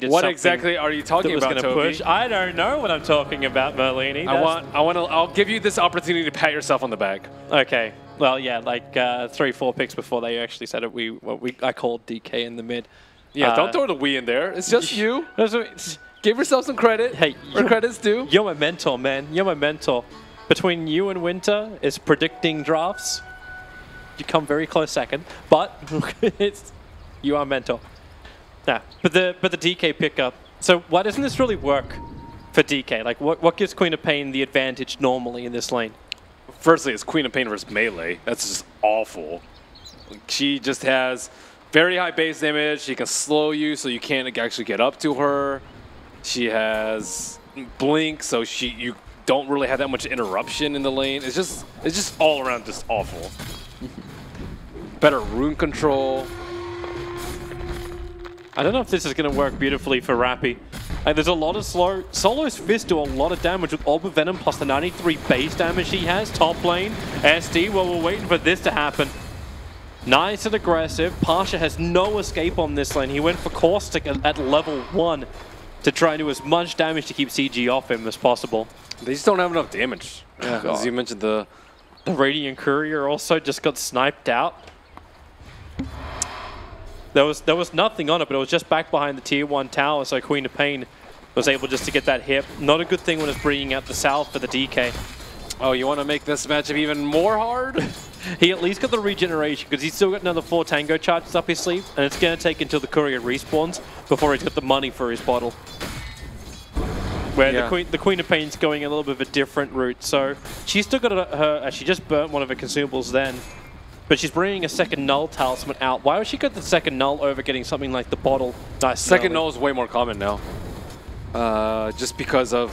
it's what something exactly are you talking that was about, going to Toby? push. I don't know what I'm talking about, Merlini. I'll give you this opportunity to pat yourself on the back. Okay. Well, yeah, like 3-4 picks before they actually said it, I called DK in the mid. Yeah, don't throw the we in there. It's just you. Give yourself some credit. Hey, where credit's due. You're my mentor, man. You're my mentor. Between you and Winter is predicting drafts. You come very close second, but you are mentor. Yeah, but the DK pickup. So why doesn't this really work for DK? Like, what gives Queen of Pain the advantage normally in this lane? Firstly, it's Queen of Pain versus melee. That's just awful. She just has very high base damage. She can slow you so you can't actually get up to her. She has blink, so you don't really have that much interruption in the lane. It's just all around just awful. Better rune control. I don't know if this is going to work beautifully for Rappy. Like, there's a lot of slow. Solo's Fist do a lot of damage with Orb of Venom plus the 93 base damage he has. Top lane, SD, well, we're waiting for this to happen. Nice and aggressive. Pasha has no escape on this lane. He went for Caustic at level 1 to try and do as much damage to keep CG off him as possible. They just don't have enough damage. Yeah, as you mentioned, the Radiant Courier also just got sniped out. There was nothing on it, but it was just back behind the tier 1 tower, so Queen of Pain was able just to get that hit. Not a good thing when it's bringing out the south for the DK. Oh, you want to make this matchup even more hard? He at least got the regeneration because he's still got another 4 tango charges up his sleeve, and it's going to take until the courier respawns before he's got the money for his bottle. Where the Queen of Pain's going a little bit of a different route, so she's still got her. She just burnt one of her consumables then. But she's bringing a second Null Talisman out. Why would she get the second Null over getting something like the bottle? Nice. Second Null is way more common now. Just because of...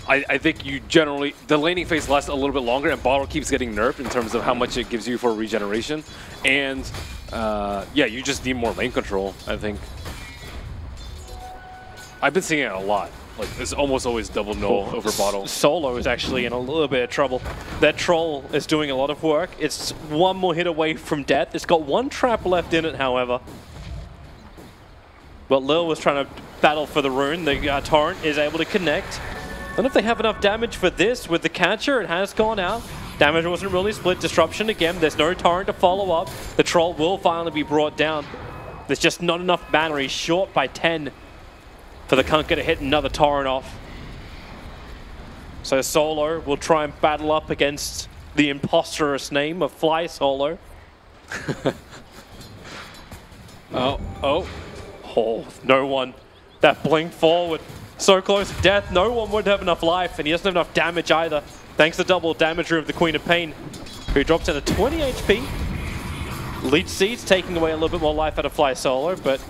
I think you generally... The laning phase lasts a little bit longer, and bottle keeps getting nerfed in terms of how much it gives you for regeneration. And, yeah, you just need more lane control, I think. I've been seeing it a lot. Like, it's almost always double null over bottle. Solo is actually in a little bit of trouble. That troll is doing a lot of work. It's one more hit away from death. It's got one trap left in it, however. But Lil was trying to battle for the rune. The torrent is able to connect. I don't know if they have enough damage for this. With the catcher, it has gone out. Damage wasn't really split. Disruption again. There's no torrent to follow up. The troll will finally be brought down. There's just not enough mana. He's short by 10. For the Kunkka to hit another torrent off. So Solo will try and battle up against the imposterous name of Fly Solo. Oh, no one. That blink forward. So close to death, no one would have enough life, and he doesn't have enough damage either. Thanks to the double damage room of the Queen of Pain, who drops down to 20 HP. Leech Seeds taking away a little bit more life out of Fly Solo, but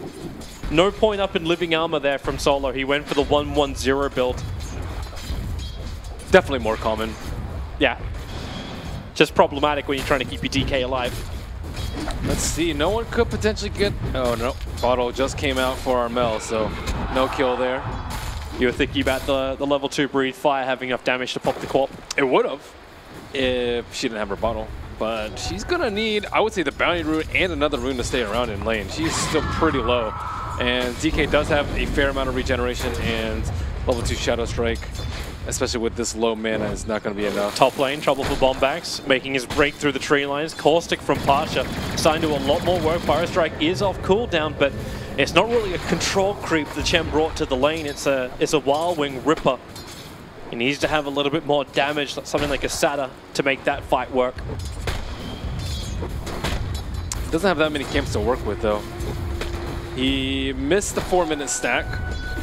no point up in living armor there from Solo. He went for the 1-1-0 build. Definitely more common. Yeah. Just problematic when you're trying to keep your DK alive. Let's see. No one could potentially get... Oh, no. Bottle just came out for Armel, so no kill there. You were thinking about the level 2 Breathe Fire having enough damage to pop the corp. It would have if she didn't have her bottle. But she's going to need, I would say, the bounty rune and another rune to stay around in lane. She's still pretty low. And DK does have a fair amount of regeneration, and level 2 Shadow Strike, especially with this low mana, is not going to be enough. Top lane, trouble for Bombax, making his break through the tree lines. Caustic from Pasha, starting to do a lot more work. Fire Strike is off cooldown, but it's not really a control creep the Chen brought to the lane. It's a Wild Wing Ripper. He needs to have a little bit more damage, something like a Sata, to make that fight work. Doesn't have that many camps to work with, though. He missed the 4-minute stack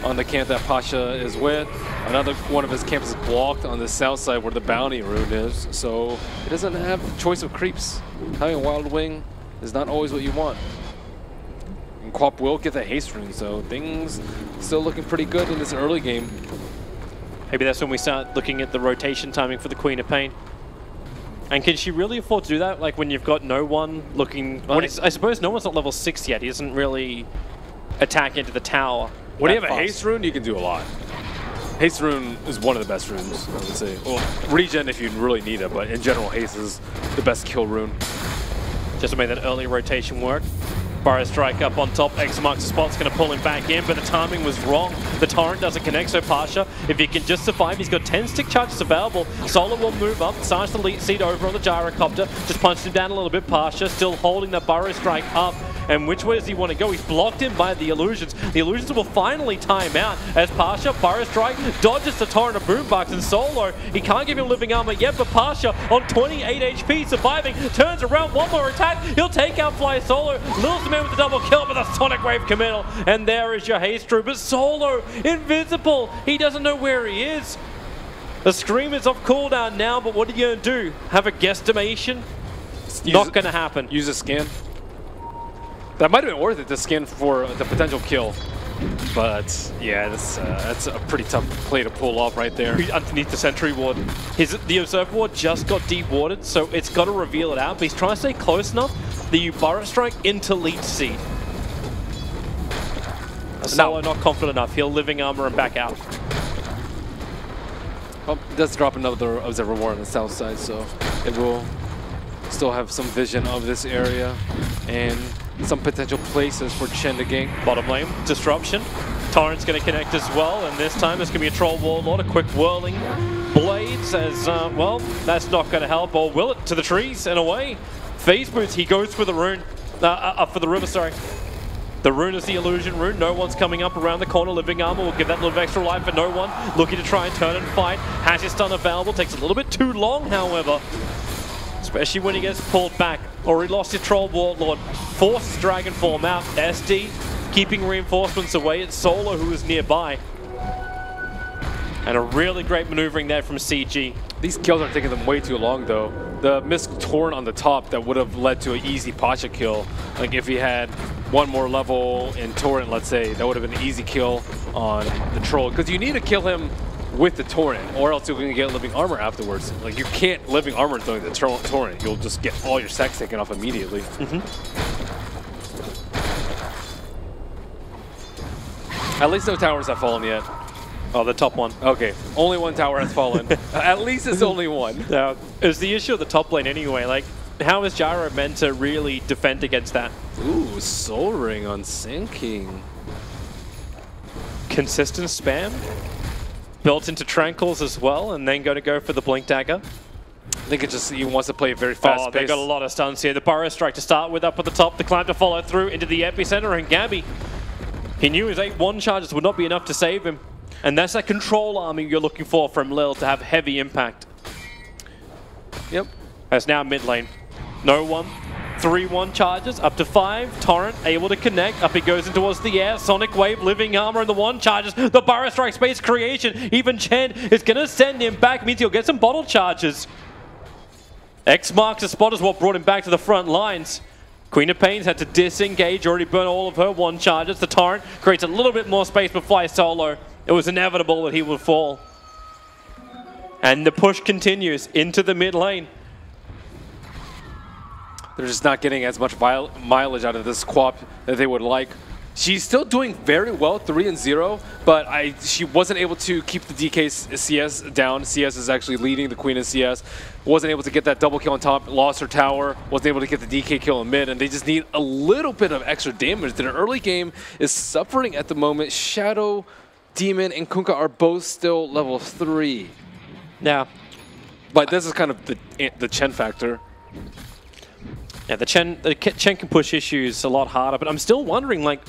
on the camp that Pasha is with. Another one of his camps is blocked on the south side where the bounty rune is, so he doesn't have the choice of creeps. Having a Wild Wing is not always what you want. And Quap will get the haste rune, so things still looking pretty good in this early game. Maybe that's when we start looking at the rotation timing for the Queen of Pain. And can she really afford to do that? Like when you've got no one looking... Well, I suppose no one's not level 6 yet. He doesn't really attack into the tower. When you have a haste rune, you can do a lot. Haste rune is one of the best runes, I would say. Well, regen if you really need it, but in general, haste is the best kill rune. Just to make that early rotation work. Burrow strike up on top. X marks the spot's going to pull him back in, but the timing was wrong. The torrent doesn't connect, so Pasha, if he can just survive, he's got 10 stick charges available. Solar will move up, Sarge the lead seat over on the gyrocopter, just punched him down a little bit. Pasha still holding the Burrow strike up. And which way does he want to go? He's blocked in by the illusions. The illusions will finally time out as Pasha, Burrow strike, dodges the torrent of boombox, and Solo, he can't give him living armor yet, but Pasha on 28 HP surviving, turns around, one more attack, he'll take out Fly Solo, lures him in with the double kill, but the Sonic Wave committal, and there is your haste through, but Solo, invisible, he doesn't know where he is. The Scream is off cooldown now, but what are you going to do? Have a guesstimation? Not going to happen. Use a scan. That might have been worth it to scan for the potential kill. But yeah, that's a pretty tough play to pull off right there. Underneath the sentry ward. The Observer ward just got de-warded, so it's got to reveal it out. But he's trying to stay close enough that you Burrow strike into lead seed. Solo not confident enough. He'll living armor and back out. Well, it does drop another Observer ward on the south side, so it will still have some vision of this area and some potential places for Chen to gank. Bottom lane, disruption. Torrent's going to connect as well, and this time it's going to be a Troll Warlord, a quick whirling blades as, well, that's not going to help, or will it? To the trees and away. Phase boots, he goes for the rune, for the river, sorry. The rune is the illusion rune. No one's coming up around the corner. Living armor will give that little bit of extra life, but no one looking to try and turn and fight. Has his stun available, takes a little bit too long, however. Especially when he gets pulled back. Already lost his Troll Warlord. Forces Dragon Form out. SD keeping reinforcements away. It's Solo who is nearby. And a really great maneuvering there from CG. These kills are taking them way too long though. The missed Torrent on the top that would have led to an easy Pasha kill. Like if he had one more level in Torrent, let's say, that would have been an easy kill on the Troll. Because you need to kill him with the Torrent, or else you're going to get living armor afterwards. Like, you can't living armor during the Torrent. You'll just get all your stacks taken off immediately. At least no towers have fallen yet. Oh, the top one. Okay, only one tower has fallen. At least it's only one. Yeah, it's the issue of the top lane anyway. Like, how is Gyro meant to really defend against that? Ooh, Soul Ring on sinking. Consistent spam. Built into Tranquils as well, and then going to go for the Blink Dagger. I think it just, he wants to play a very fast pace. They've got a lot of stuns here. The Burrow strike to start with up at the top, the climb to follow through into the epicenter, and Gabby, he knew his 8-1 charges would not be enough to save him. And that's that control army you're looking for from Lil to have heavy impact. Yep. That's now mid lane. No one. 3-1 charges, up to 5. Torrent able to connect. Up he goes in towards the air. Sonic Wave, living armor, and the 1 charges. The Burrow strike space creation. Even Chen is going to send him back. Means he'll get some bottle charges. X marks the spot as well, brought him back to the front lines. Queen of Pains had to disengage, already burn all of her 1 charges. The Torrent creates a little bit more space but Fly Solo. It was inevitable that he would fall. And the push continues into the mid lane. They're just not getting as much mileage out of this Quap that they would like. She's still doing very well, 3-0, but she wasn't able to keep the DK CS down. CS is actually leading the Queen of CS. Wasn't able to get that double kill on top, lost her tower, wasn't able to get the DK kill in mid, and they just need a little bit of extra damage. Their early game is suffering at the moment. Shadow, Demon, and Kunkka are both still level 3. Yeah. But this is kind of the Chen factor. Yeah, the Chen can push issues a lot harder, but I'm still wondering, like,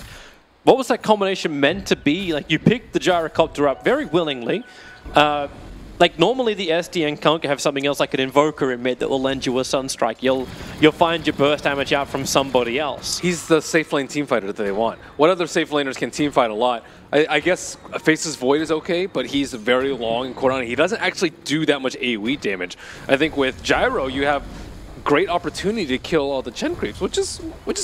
what was that combination meant to be? Like, you picked the gyrocopter up very willingly. Like, normally the SD and Kunkka have something else like an Invoker in mid that will lend you a Sunstrike. You'll find your burst damage out from somebody else. He's the safe lane teamfighter that they want. What other safe laners can teamfight a lot? I guess Face's Void is okay, but he's very long and cooldown. He doesn't actually do that much AoE damage. I think with Gyro, you have great opportunity to kill all the Chen creeps, which is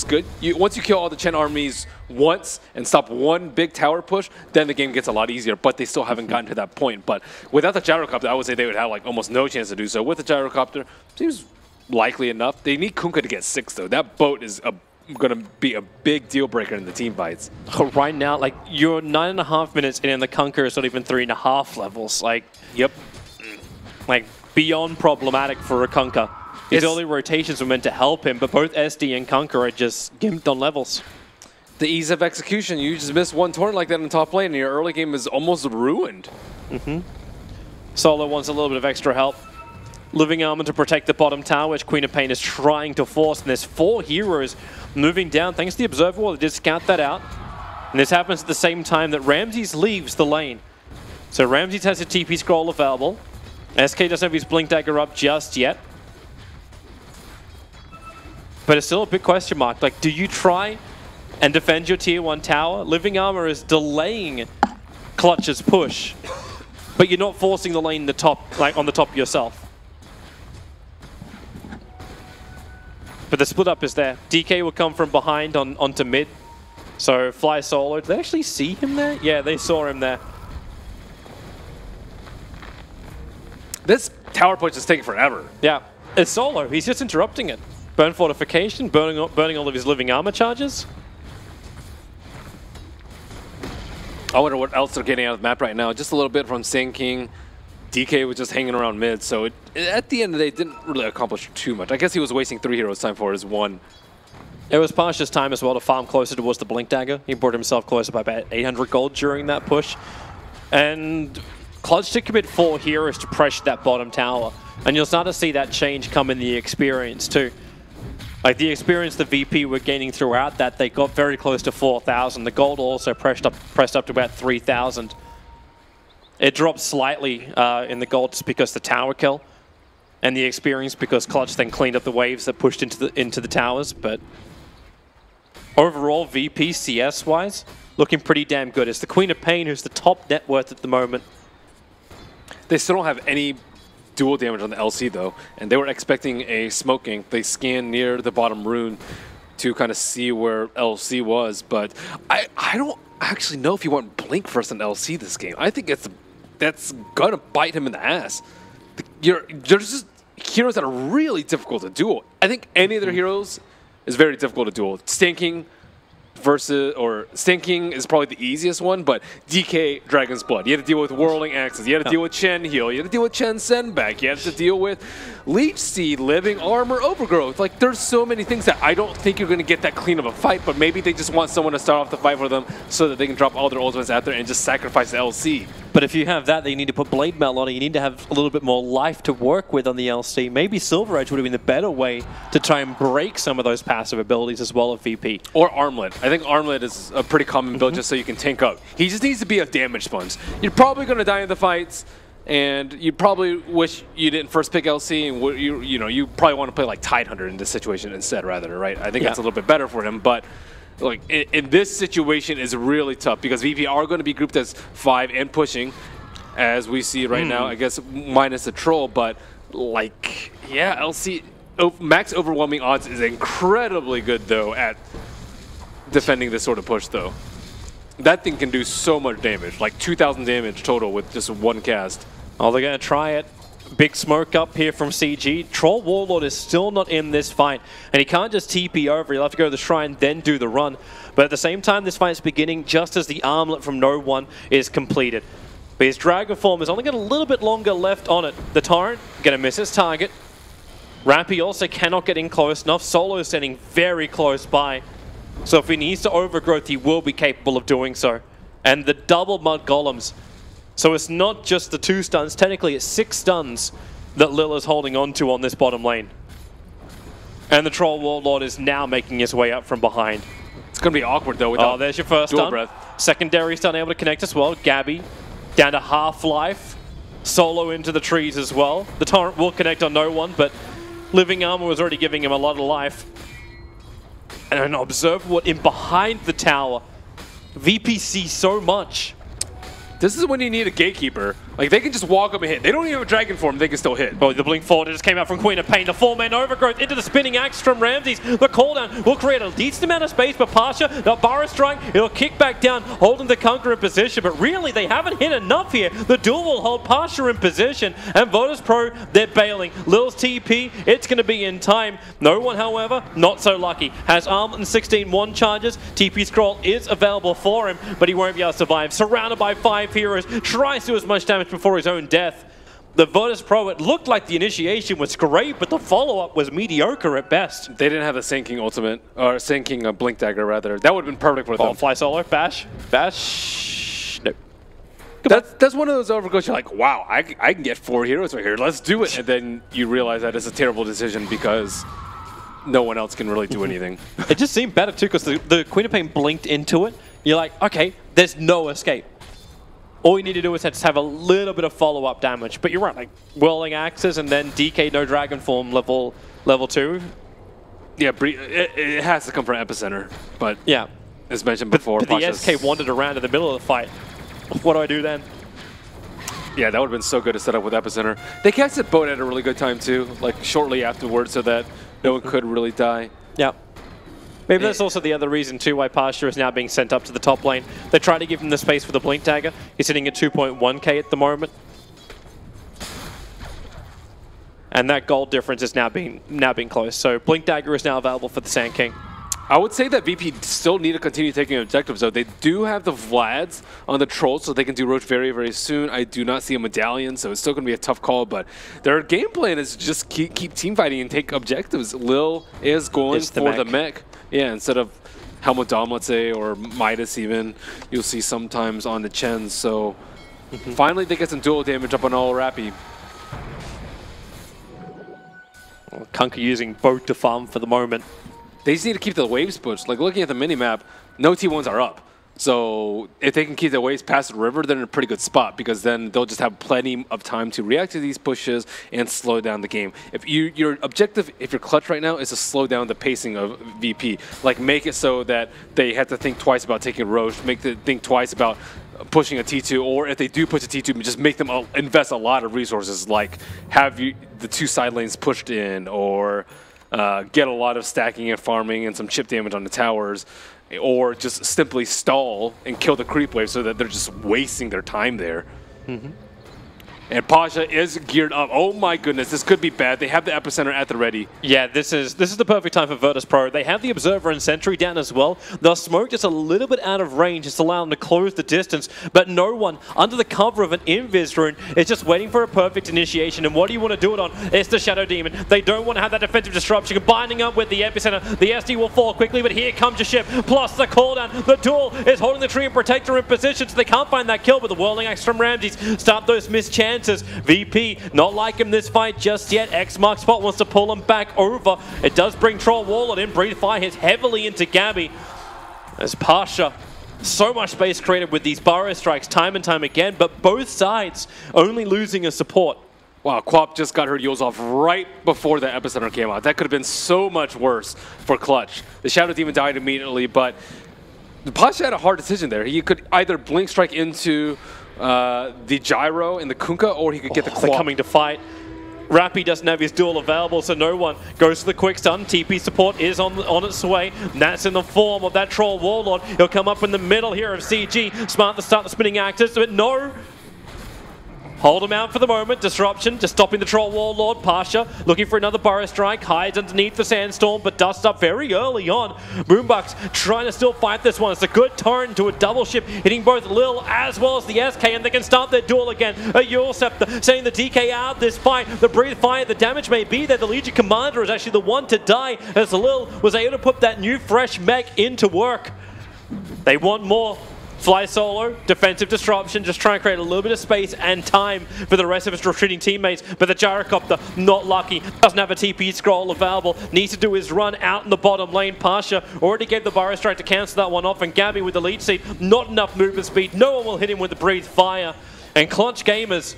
good. Once you kill all the Chen armies once and stop one big tower push, then the game gets a lot easier, but they still haven't gotten to that point. But without the gyrocopter, I would say they would have like almost no chance to do so. With the gyrocopter, seems likely enough. They need Kunkka to get 6 though. That boat is going to be a big deal breaker in the team fights. Right now, like, you're 9.5 minutes in and the Kunkka is not even 3.5 levels. Like, yep. Like, beyond problematic for a Kunkka. His early rotations were meant to help him, but both SD and Conqueror are just gimped on levels. The ease of execution. You just miss one turn like that in the top lane, and your early game is almost ruined. Solo wants a little bit of extra help. Living Armor to protect the bottom tower, which Queen of Pain is trying to force. And there's 4 heroes moving down. Thanks to the Observer Wall, they did scout that out. And this happens at the same time that Ramses leaves the lane. So Ramses has a TP scroll available. SK doesn't have his Blink Dagger up just yet. But it's still a big question mark. Like, do you try and defend your tier 1 tower? Living Armor is delaying Clutch's push, but you're not forcing the lane on the top yourself. But the split up is there. DK will come from behind onto mid. So fly solo. Did they actually see him there? Yeah, they saw him there. This tower push is taking forever. Yeah, it's solo. He's just interrupting it. Burn fortification, burning all of his living armor charges. I wonder what else they're getting out of the map right now. Just a little bit from Sand King. DK was just hanging around mid, so at the end of the day, it didn't really accomplish too much. I guess he was wasting 3 heroes' time for his 1. It was Pasha's time as well to farm closer towards the Blink Dagger. He brought himself closer by about 800 gold during that push. And Clutch to commit 4 heroes to pressure that bottom tower. And you'll start to see that change come in the experience too. Like the experience the VP were gaining throughout that, they got very close to 4,000. The gold also pressed up to about 3,000. It dropped slightly in the gold just because the tower kill, and the experience because Clutch then cleaned up the waves that pushed into the towers. But overall, VP CS wise, looking pretty damn good. It's the Queen of Pain who's the top net worth at the moment. They still don't have any dual damage on the LC though, and they were expecting a smoke gank. They scanned near the bottom rune to kind of see where LC was, but I don't actually know if you want Blink versus an LC this game. I think that's gonna bite him in the ass. There's just heroes that are really difficult to duel. I think any of their heroes is very difficult to duel. Stinking Stinking is probably the easiest one, but DK, Dragon's Blood. You had to deal with Whirling Axes. You had to deal with Chen Heal. You had to deal with Chen Sendback. You had to deal with Leech Seed, Living Armor, Overgrowth. Like, there's so many things that I don't think you're going to get that clean of a fight, but maybe they just want someone to start off the fight for them so that they can drop all their ultimates out there and just sacrifice the LC. But if you have that, then you need to put Blade Mail on it. You need to have a little bit more life to work with on the LC. Maybe Silver Edge would have been the better way to try and break some of those passive abilities as well of VP. Or Armlet. I think Armlet is a pretty common build just so you can tank up. He just needs to be a damage sponge. You're probably going to die in the fights, and you probably wish you didn't first pick LC, and you probably want to play like Tidehunter in this situation instead, rather, right? I think that's a little bit better for him, but like in this situation is really tough because VP are going to be grouped as 5 and pushing, as we see right now, I guess minus the troll, but like, yeah, LC, max overwhelming odds is incredibly good though at defending this sort of push though. That thing can do so much damage, like 2,000 damage total with just one cast. Oh, they're going to try it. Big smoke up here from CG. Troll Warlord is still not in this fight, and he can't just TP over. He'll have to go to the shrine, then do the run. But at the same time, this fight's beginning just as the armlet from No One is completed. But his Dragon form has only got a little bit longer left on it. The Torrent going to miss his target. Rampy also cannot get in close enough. Solo is standing very close by. So if he needs to overgrowth, he will be capable of doing so. And the double Mud Golems. So it's not just the 2 stuns, technically it's 6 stuns that Lil is holding on to on this bottom lane. And the Troll Warlord is now making his way up from behind. It's going to be awkward though without there's your first dual stun. breath. Secondary stun able to connect as well. Gabby down to half life. Solo into the trees as well. The Torrent will connect on No One, but Living Armor was already giving him a lot of life. And observe what in behind the tower. VP sees so much. This is when you need a gatekeeper. Like, they can just walk up and hit. They don't even have a dragon form, they can still hit. Oh, the blink forward just came out from Queen of Pain. The 4-man overgrowth into the spinning axe from Ramses. The cooldown will create a decent amount of space for Pasha. The Barra strike, it'll kick back down, holding the Conqueror in position. But really, they haven't hit enough here. The duel will hold Pasha in position. And Votus Pro, they're bailing. Lil's TP, it's going to be in time. No One, however, not so lucky. Has Armlet and 16 1 charges. TP scroll is available for him, but he won't be able to survive. Surrounded by 5 heroes, tries to do as much damage before his own death. the Virtus Pro, it looked like the initiation was great, but the follow-up was mediocre at best. They didn't have a sinking ultimate, or sinking Blink Dagger, rather. That would have been perfect for them. Fly solo, bash, bash, no. That's one of those overgoes you're like, wow, I can get 4 heroes right here, let's do it. And then you realize that it's a terrible decision because no one else can really do anything. It just seemed better too because the Queen of Pain blinked into it. You're like, okay, there's no escape. All you need to do is just have a little bit of follow-up damage. But you're right, like Whirling Axes and then DK No Dragon Form level 2. Yeah, it has to come from Epicenter. But yeah, as mentioned before, but the SK wandered around in the middle of the fight. What do I do then? Yeah, that would have been so good to set up with Epicenter. They casted Boat at a really good time too, like shortly afterwards, so that no one could really die. Yeah. Maybe that's also the other reason too why Pasha is now being sent up to the top lane. They try to give him the space for the Blink Dagger. He's sitting at 2.1k at the moment. And that gold difference is now being close. So Blink Dagger is now available for the Sand King. I would say that VP still need to continue taking objectives, though. They do have the Vlads on the Trolls, so they can do Roach very, very soon. I do not see a Medallion, so it's still going to be a tough call, but their game plan is just keep team fighting and take objectives. Lil is going for the mech. Yeah, instead of Helmut Dom, let's say, or Midas even, you'll see sometimes on the Chen. So finally they get some dual damage up on all Rappy. Kunkka using both to farm for the moment. They just need to keep the waves pushed. Like looking at the minimap, no T1s are up. So if they can keep the waves past the river, they're in a pretty good spot because then they'll just have plenty of time to react to these pushes and slow down the game. If your objective, if you're clutch right now, is to slow down the pacing of VP. Like make it so that they have to think twice about taking Roche, make them think twice about pushing a T2, or if they do push a T2, just make them invest a lot of resources, like have the 2 side lanes pushed in, or get a lot of stacking and farming and some chip damage on the towers, or just simply stall and kill the creep wave so that they're just wasting their time there. And Pasha is geared up. Oh my goodness, this could be bad. They have the Epicenter at the ready. Yeah, this is the perfect time for Virtus Pro. They have the Observer and Sentry down as well. The smoke just a little bit out of range, just allow them to close the distance, but no one under the cover of an Invis rune is just waiting for a perfect initiation. And what do you want to do it on? It's the Shadow Demon. They don't want to have that defensive disruption. Binding up with the Epicenter, the SD will fall quickly, but here comes your ship, plus the cooldown. The Duel is holding the Tree and Protector in position, so they can't find that kill, but the Whirling Axe from Ramses stop those missed chances. VP not liking this fight just yet. X mark spot wants to pull him back over. It does bring Troll Warlord in. Breathe Fire hits heavily into Gabby. As Pasha, so much space created with these Burrow Strikes time and time again, but both sides only losing a support. Wow, Quap just got her Yules off right before the Epicenter came out. That could have been so much worse for Clutch. The Shadow Demon died immediately, but Pasha had a hard decision there. He could either Blink Strike into the Gyro and the Kunkka, or he could get the Quap. They're coming to fight. Rappy doesn't have his duel available, so no one goes to the quick stun. TP support is on its way. And that's in the form of that Troll Warlord. He'll come up in the middle here of CG. Smart to start the spinning axis, but no. Hold him out for the moment. Disruption, just stopping the Troll Warlord. Pasha looking for another Burrow Strike. Hides underneath the Sandstorm, but dusts up very early on. Boombox trying to still fight this one. It's a good turn to a double ship, hitting both Lil as well as the SK, and they can start their duel again. A Yule Scepter saying the DK out this fight. The Breathe Fire, the damage may be there. The Legion Commander is actually the one to die, as Lil was able to put that new fresh mech into work. They want more. Fly solo, defensive disruption, just trying to create a little bit of space and time for the rest of his retreating teammates. But the Gyrocopter, not lucky, doesn't have a TP scroll available, needs to do his run out in the bottom lane. Pasha already gave the Burrow Strike to cancel that one off, and Gabby with the lead seat, not enough movement speed. No one will hit him with the Breathe Fire. And Clutch Gamers,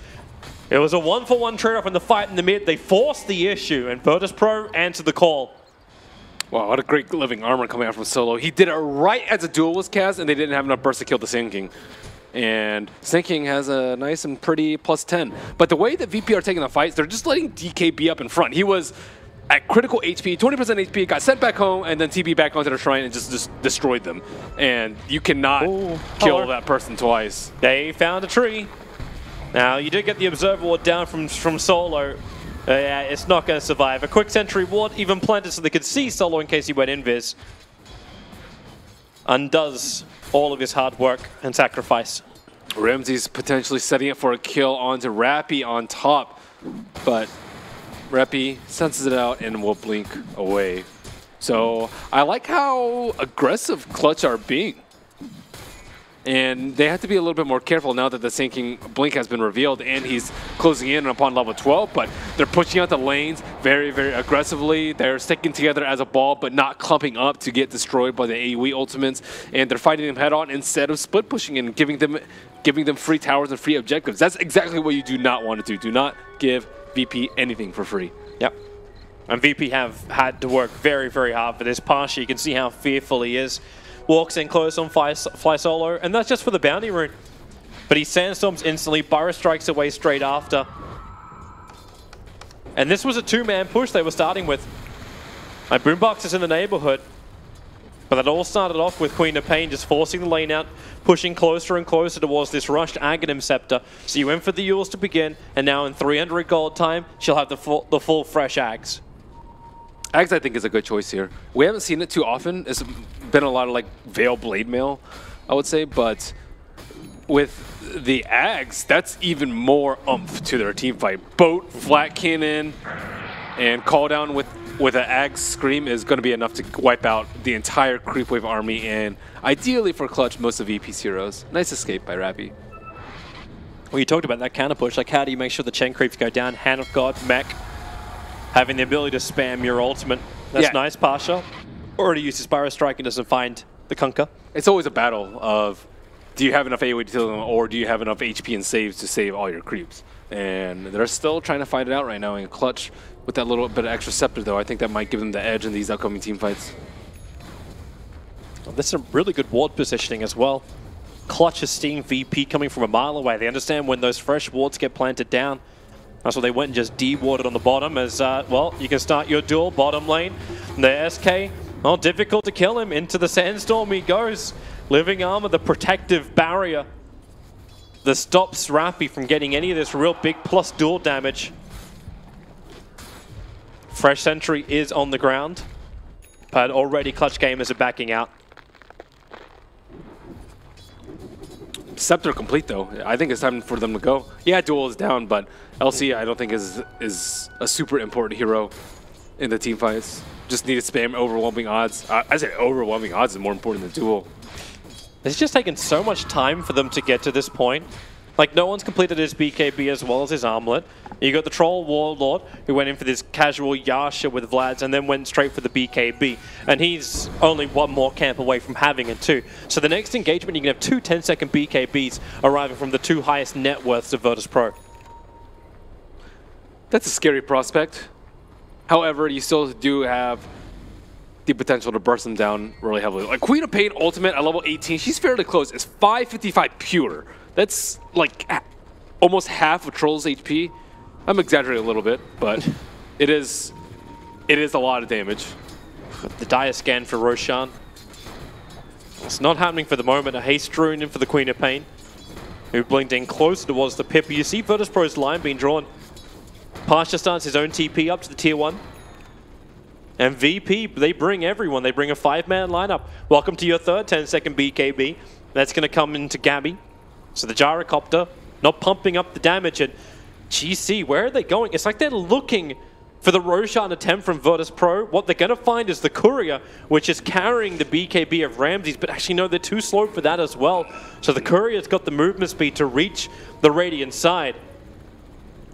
it was a 1-for-1 trade-off in the fight in the mid. They forced the issue, and Virtus Pro answered the call. Wow, what a great living armor coming out from Solo. He did it right as the duel was cast, and they didn't have enough burst to kill the Sand King. And Sand King has a nice and pretty +10. But the way that VP are taking the fights, they're just letting DK be up in front. He was at critical HP, 20% HP, got sent back home, and then TP back onto the shrine and just destroyed them. And you cannot kill that person twice. They found a tree. Now, you did get the Observer Ward down from Solo. Yeah, it's not going to survive. A quick sentry ward even planted so they could see Solo in case he went invis. Undoes all of his hard work and sacrifice. Ramsey's potentially setting it for a kill onto Rappy on top, but Rappy senses it out and will blink away. So I like how aggressive Clutch are being. And they have to be a little bit more careful now that the sinking blink has been revealed and he's closing in upon level 12, but they're pushing out the lanes very, very aggressively. They're sticking together as a ball, but not clumping up to get destroyed by the AoE ultimates. And they're fighting them head on instead of split pushing and giving them free towers and free objectives. That's exactly what you do not want to do. Do not give VP anything for free. Yep. And VP have had to work very, very hard for this. Pasha, you can see how fearful he is. Walks in close on Fly Solo, and that's just for the bounty rune. But he sandstorms instantly, Burrow strikes away straight after. And this was a two-man push they were starting with. My Boombox is in the neighborhood. But that all started off with Queen of Pain just forcing the lane out, pushing closer and closer towards this rushed Aghanim Scepter. So you went for the Yules to begin, and now in 300 gold time, she'll have the full fresh Ags. Ags, I think, is a good choice here. We haven't seen it too often. It's been a lot of like Veil Blade Mail, I would say, but with the Ags, that's even more oomph to their team fight. Boat, Flat Cannon, and Call Down with an Ags Scream is going to be enough to wipe out the entire Creep Wave army, and ideally for Clutch, most of VP's heroes. Nice escape by Rappy. Well, you talked about that counter push. Like, how do you make sure the Chen creeps go down? Hand of God, Mech, having the ability to spam your ultimate. That's nice. Pasha already used his Spyro Strike and doesn't find the Kunkka. It's always a battle of, do you have enough AoE to kill them, or do you have enough HP and saves to save all your creeps? And they're still trying to find it out right now. And Clutch, with that little bit of extra scepter, though, I think that might give them the edge in these upcoming team fights. Well, this is some really good ward positioning as well. Clutch has seen VP coming from a mile away. They understand when those fresh wards get planted down. That's why they went and just de-warded on the bottom as, well, you can start your duel bottom lane. The SK, well, difficult to kill him. Into the Sandstorm he goes. Living Armor, the protective barrier that stops Rappy from getting any of this real big plus duel damage. Fresh Sentry is on the ground, but already Clutch gamers are backing out. Scepter complete, though. I think it's time for them to go. Yeah, Duel is down, but LC I don't think is a super important hero in the team fights. Just need to spam overwhelming odds. I say overwhelming odds is more important than Duel. It's just taken so much time for them to get to this point. Like, no one's completed his BKB as well as his armlet. You got the Troll Warlord, who went in for this casual Yasha with Vlad's and then went straight for the BKB. And he's only one more camp away from having it too. So the next engagement, you can have two 10-second BKBs arriving from the two highest net worths of Virtus Pro. That's a scary prospect. However, you still do have the potential to burst them down really heavily. Like Queen of Pain Ultimate at level 18, she's fairly close. It's 555 pure. That's like almost half of Troll's HP. I'm exaggerating a little bit, but it is a lot of damage. The dire scan for Roshan. It's not happening for the moment. A haste rune in for the Queen of Pain, who blinked in closer towards the pip. You see Virtus Pro's line being drawn. Pasha starts his own TP up to the tier 1. And VP, they bring everyone. They bring a 5-man lineup. Welcome to your third 10-second BKB. That's going to come into Gabby. So the Gyrocopter not pumping up the damage. And GC, where are they going? It's like they're looking for the Roshan attempt from Virtus Pro. What they're going to find is the Courier, which is carrying the BKB of Ramses. But actually, no, they're too slow for that as well. So the Courier's got the movement speed to reach the Radiant side.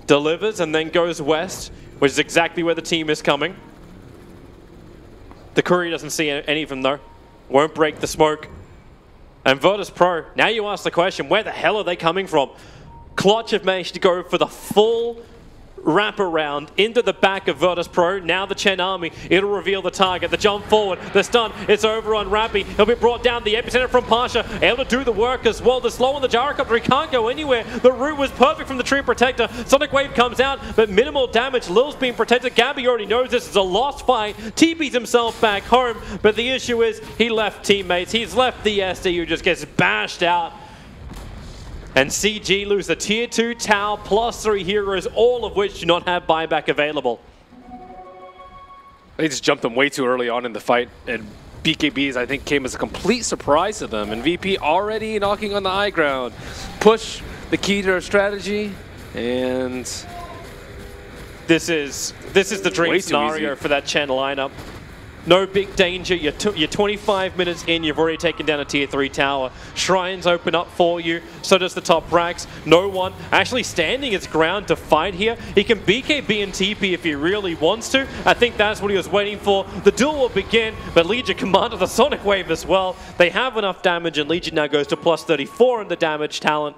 Delivers and then goes west, which is exactly where the team is coming. The Courier doesn't see any of them though. Won't break the smoke. And Virtus Pro, now you ask the question, where the hell are they coming from? Clutch have managed to go for the full wraparound into the back of Virtus Pro. Now the Chen army, it'll reveal the target. The jump forward, the stun, it's over on Rappy. He'll be brought down. The epicenter from Pasha, able to do the work as well. The slow on the Gyrocopter, he can't go anywhere. The route was perfect from the Tree Protector. Sonic Wave comes out, but minimal damage. Lil's being protected. Gabby already knows this is a lost fight. TP's himself back home, but the issue is he left teammates. He's left the SD who just gets bashed out. And CG lose the tier 2 Tau plus 3 heroes, all of which do not have buyback available. They just jumped them way too early on in the fight, and BKBs, I think, came as a complete surprise to them. And VP already knocking on the high ground. Push, the key to their strategy, and this is the dream scenario for that Chen lineup. No big danger. You're 25 minutes in. You've already taken down a tier 3 tower. Shrines open up for you. So does the top racks. No one actually standing its ground to fight here. He can BKB and TP if he really wants to. I think that's what he was waiting for. The duel will begin, but Legion commanded the Sonic Wave as well. They have enough damage, and Legion now goes to plus 34 in the damage talent.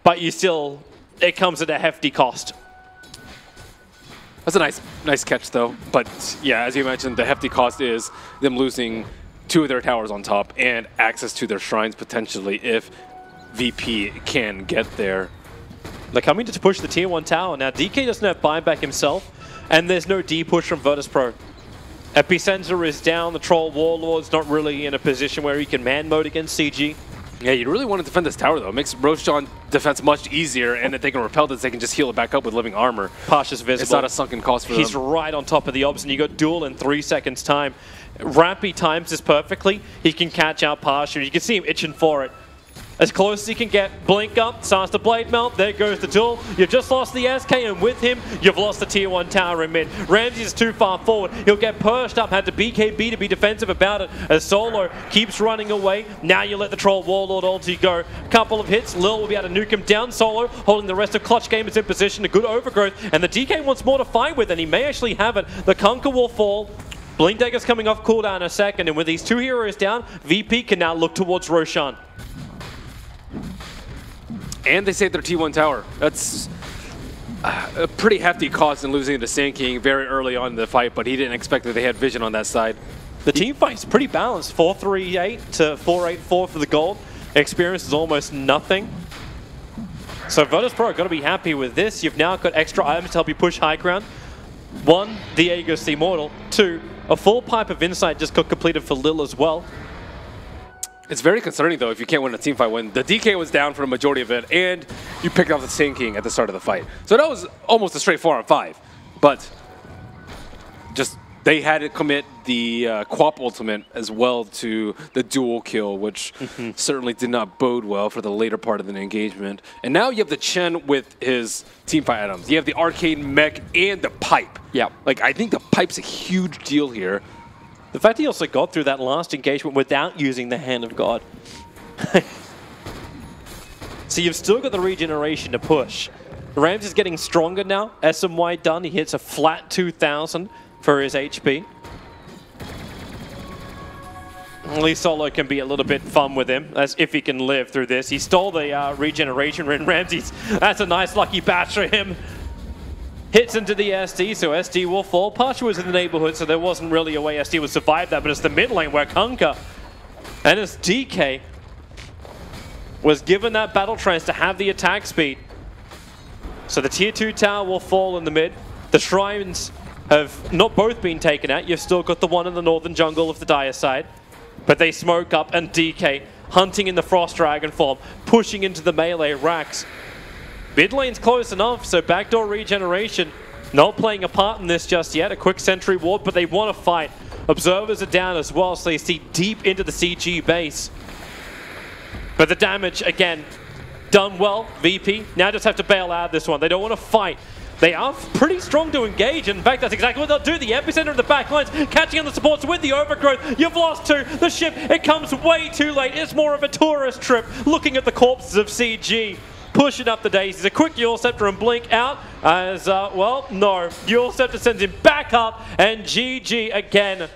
But it comes at a hefty cost. That's a nice catch, though. But yeah, as you mentioned, the hefty cost is them losing 2 of their towers on top and access to their shrines potentially if VP can get there. They're coming to push the tier 1 tower. Now, DK doesn't have buyback himself, and there's no D push from Virtus.pro. EPICENTER is down. The Troll Warlord's not really in a position where he can man mode against CG. Yeah, you really want to defend this tower, though. It makes Roshan defense much easier, and if they can repel this, they can just heal it back up with living armor. Pasha's visible. It's not a sunken cost for them. He's right on top of the obs, and you got duel in 3 seconds' time. Rampy times this perfectly. He can catch out Pasha. You can see him itching for it. As close as he can get. Blink up, starts to blade melt. There goes the duel. You've just lost the SK, and with him, you've lost the tier 1 tower in mid. Ramsey is too far forward. He'll get perched up. Had to BKB to be defensive about it as Solo keeps running away. Now you let the Troll Warlord ulti go. Couple of hits. Lil will be able to nuke him down. Solo holding the rest of Clutch Gamers in position. A good overgrowth. And the DK wants more to fight with, and he may actually have it. The Conquer will fall. Blink Dagger's coming off cooldown in a second, and with these 2 heroes down, VP can now look towards Roshan. And they saved their T1 tower. That's a pretty hefty cost in losing to Sand King very early on in the fight, but he didn't expect that they had vision on that side. The team fight's pretty balanced. 4-3-8 to 4-8-4 for the gold. Experience is almost nothing. So Virtus.pro are going to be happy with this. You've now got extra items to help you push high ground. 1, Diego's the Immortal. 2, a full pipe of insight just got completed for Lil as well. It's very concerning, though, if you can't win a team fight when the DK was down for the majority of it, and you picked off the Sand King at the start of the fight. So that was almost a straight 4-on-5. But just they had to commit the Quap ultimate as well to the dual kill, which certainly did not bode well for the later part of the engagement. And now you have the Chen with his team fight items. You have the arcade mech and the pipe. Yeah. Like, I think the pipe's a huge deal here. The fact he also got through that last engagement without using the Hand of God. So you've still got the regeneration to push. Rams is getting stronger now. SMY done. He hits a flat 2,000 for his HP. At least Solo can be a little bit fun with him, as if he can live through this. He stole the regeneration ring. Ramsey's, that's a nice lucky batch for him. Hits into the SD, so SD will fall. Pasha was in the neighborhood, so there wasn't really a way SD would survive that, but it's the mid lane where Kunkka and his DK was given that battle trance to have the attack speed. So the tier 2 tower will fall in the mid. The shrines have not both been taken out. You've still got the one in the northern jungle of the Dire side, but they smoke up, and DK hunting in the Frost Dragon form, pushing into the melee racks. Mid lane's close enough, so backdoor regeneration not playing a part in this just yet. A quick sentry ward, but they want to fight. Observers are down as well, so they see deep into the CG base. But the damage, again, done well. VP now just have to bail out this one. They don't want to fight. They are pretty strong to engage. In fact, that's exactly what they'll do. The epicenter of the back lines, catching on the supports with the overgrowth. You've lost 2. The ship, it comes way too late. It's more of a tourist trip, looking at the corpses of CG. Pushing up the daisies. A quick Eul Scepter and blink out as, well, no. Eul Scepter sends him back up, and GG again.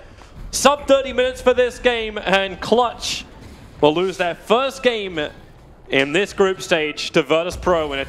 Sub 30 minutes for this game, and Clutch will lose their first game in this group stage to Virtus.pro in a